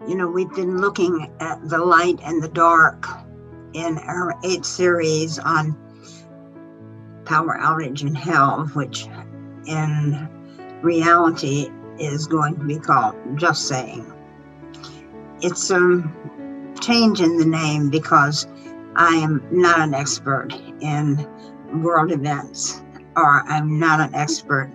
We've been looking at the light and the dark in our 8th series on power outage in hell, which in reality is going to be called Just Saying. It's a change in the name because I am not an expert in world events, or I'm not an expert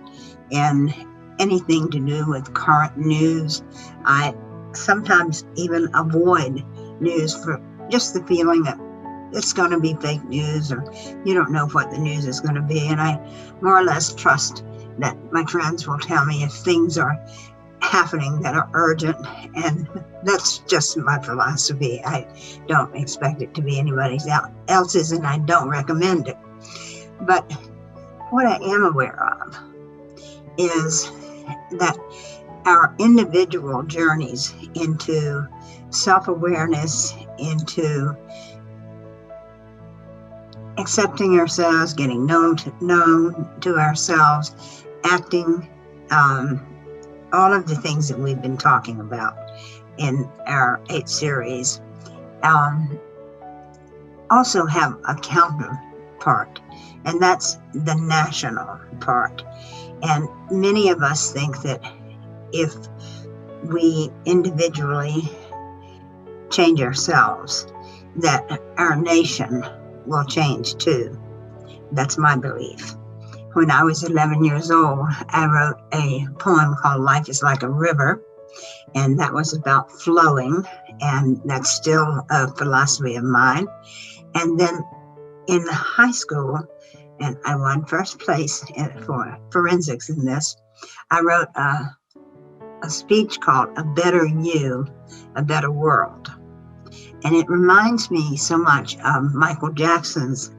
in anything to do with current news. I sometimes even avoid news for just the feeling that it's going to be fake news, or you don't know what the news is going to be. And I more or less trust that my friends will tell me if things are happening that are urgent, and that's just my philosophy. I don't expect it to be anybody else's, and I don't recommend it. But what I am aware of is that our individual journeys into self-awareness, into accepting ourselves, getting known to ourselves, acting, all of the things that we've been talking about in our 8th series, also have a counterpart, and that's the national part. And many of us think that if we individually change ourselves, that our nation will change too. That's my belief. When I was 11 years old, I wrote a poem called Life is Like a River, and that was about flowing, and that's still a philosophy of mine. And then in high school, and I won first place for forensics in this, I wrote a speech called A Better You, A Better World. And it reminds me so much of Michael Jackson's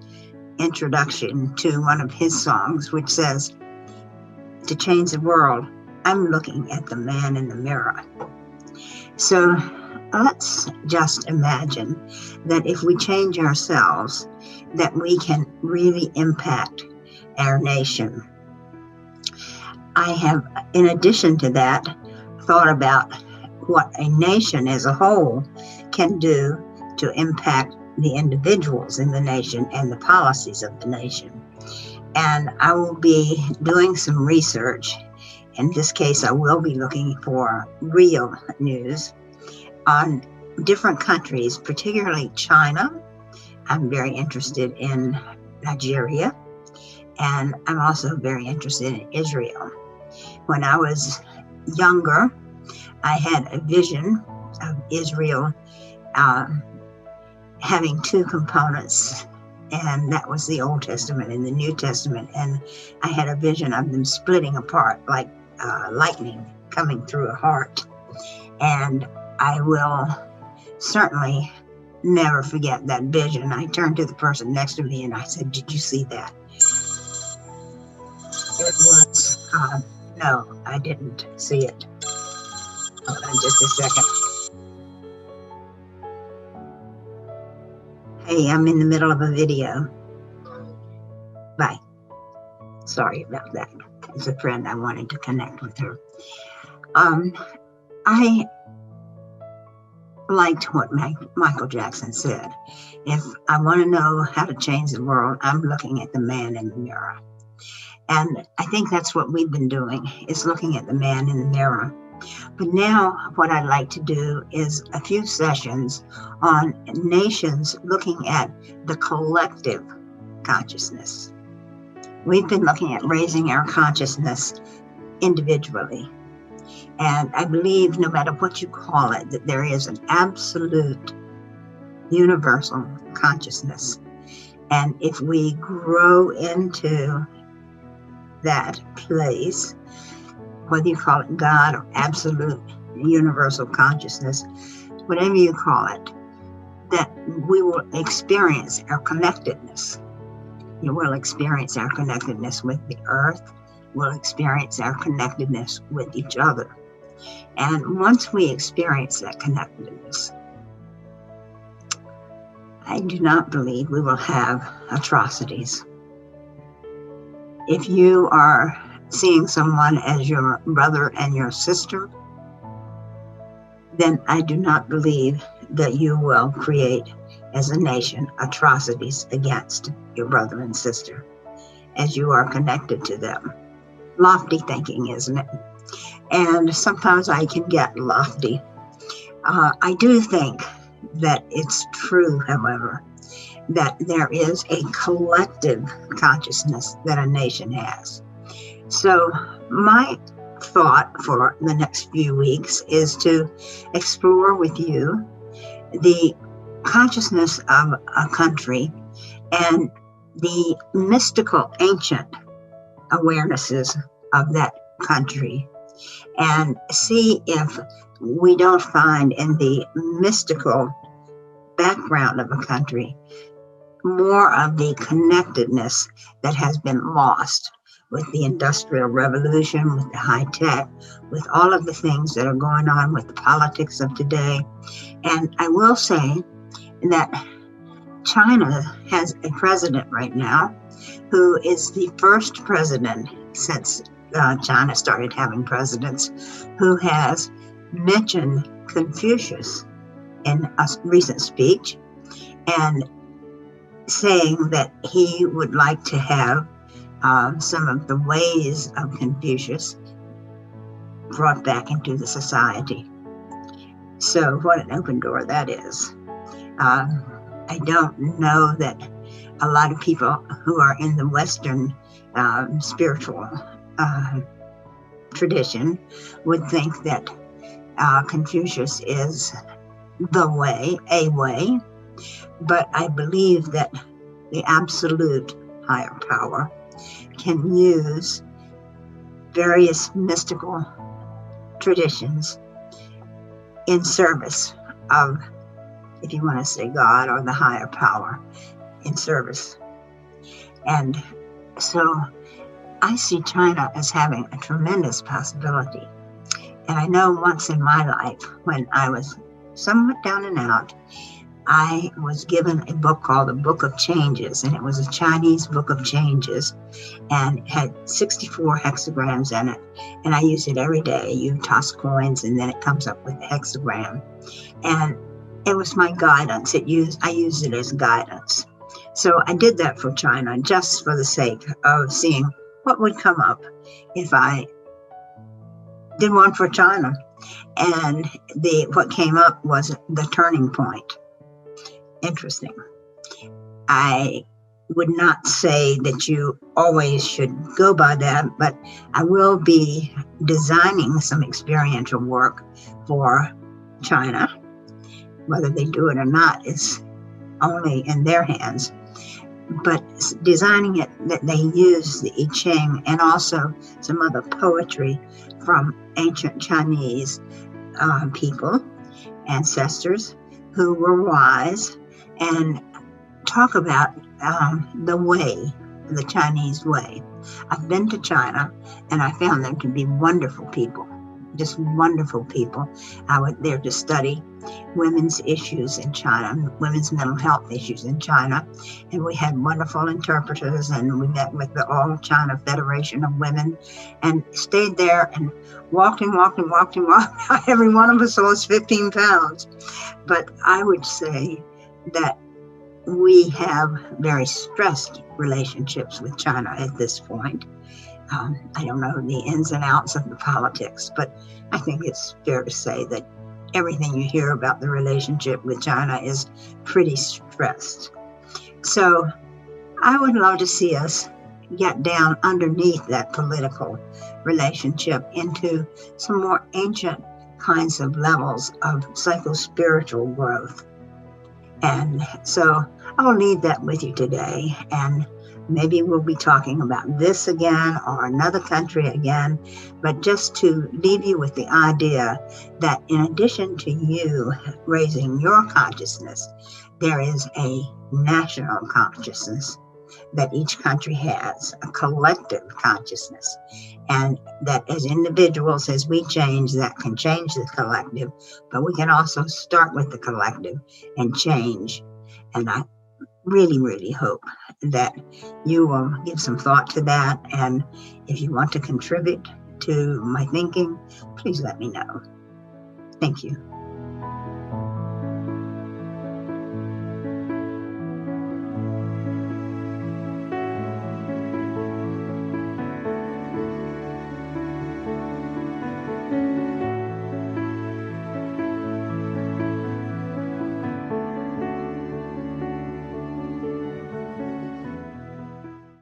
introduction to one of his songs, which says, to change the world, I'm looking at the man in the mirror. So let's just imagine that if we change ourselves, that we can really impact our nation. I have, in addition to that, thought about what a nation as a whole can do to impact the individuals in the nation and the policies of the nation. And I will be doing some research. In this case, I will be looking for real news on different countries, particularly China. I'm very interested in Nigeria, and I'm also very interested in Israel. When I was younger, I had a vision of Israel having two components, and that was the Old Testament and the New Testament. And I had a vision of them splitting apart like lightning coming through a heart. And I will certainly never forget that vision. I turned to the person next to me and I said, did you see that? It was, no, I didn't see it. Hold on just a second. Hey, I'm in the middle of a video. Bye. Sorry about that. It's a friend, I wanted to connect with her. I liked what Michael Jackson said. If I want to know how to change the world, I'm looking at the man in the mirror. And I think that's what we've been doing, is looking at the man in the mirror. But now what I'd like to do is a few sessions on nations looking at the collective consciousness. We've been looking at raising our consciousness individually. And I believe no matter what you call it, that there is an absolute universal consciousness. And if we grow into that place, whether you call it God or absolute universal consciousness, whatever you call it, that we will experience our connectedness. You will experience our connectedness with the earth. We'll experience our connectedness with each other. And once we experience that connectedness, I do not believe we will have atrocities. If you are seeing someone as your brother and your sister, then I do not believe that you will create, as a nation, atrocities against your brother and sister, as you are connected to them. Lofty thinking, isn't it? And sometimes I can get lofty. I do think that it's true, however, that there is a collective consciousness that a nation has. So my thought for the next few weeks is to explore with you the consciousness of a country and the mystical ancient awarenesses of that country, and see if we don't find in the mystical background of a country more of the connectedness that has been lost with the Industrial Revolution, with the high tech, with all of the things that are going on with the politics of today. And I will say that China has a president right now who is the first president since China started having presidents who has mentioned Confucius in a recent speech, and saying that he would like to have some of the ways of Confucius brought back into the society. So what an open door that is. I don't know that a lot of people who are in the Western spiritual tradition would think that Confucius is the way, a way, but I believe that the absolute higher power can use various mystical traditions in service of, if you want to say God or the higher power, in service. And so I see China as having a tremendous possibility. And I know once in my life, when I was somewhat down and out, I was given a book called The Book of Changes, and it was a Chinese book of changes, and it had 64 hexagrams in it. And I use it every day. You toss coins, and then it comes up with a hexagram. And it was my guidance. I used it as guidance. So I did that for China, just for the sake of seeing what would come up if I did one for China. And what came up was the turning point. Interesting. I would not say that you always should go by that, but I will be designing some experiential work for China. Whether they do it or not is only in their hands. But designing it that they use the I Ching and also some other poetry from ancient Chinese people, ancestors who were wise, and talk about the way, the Chinese way. I've been to China and I found them to be wonderful people, just wonderful people. I went there to study women's issues in China, women's mental health issues in China, and we had wonderful interpreters, and we met with the All China Federation of Women and stayed there and walked. Every one of us lost 15 pounds. But I would say that we have very stressed relationships with China at this point. I don't know the ins and outs of the politics, but I think it's fair to say that everything you hear about the relationship with China is pretty stressed. So I would love to see us get down underneath that political relationship into some more ancient kinds of levels of psycho-spiritual growth. And so I'll leave that with you today, and maybe we'll be talking about this again or another country again, but just to leave you with the idea that in addition to you raising your consciousness, there is a national consciousness that each country has, a collective consciousness, and that as individuals, as we change, that can change the collective, but we can also start with the collective and change. And I really, really hope that you will give some thought to that. And if you want to contribute to my thinking, please let me know. Thank you.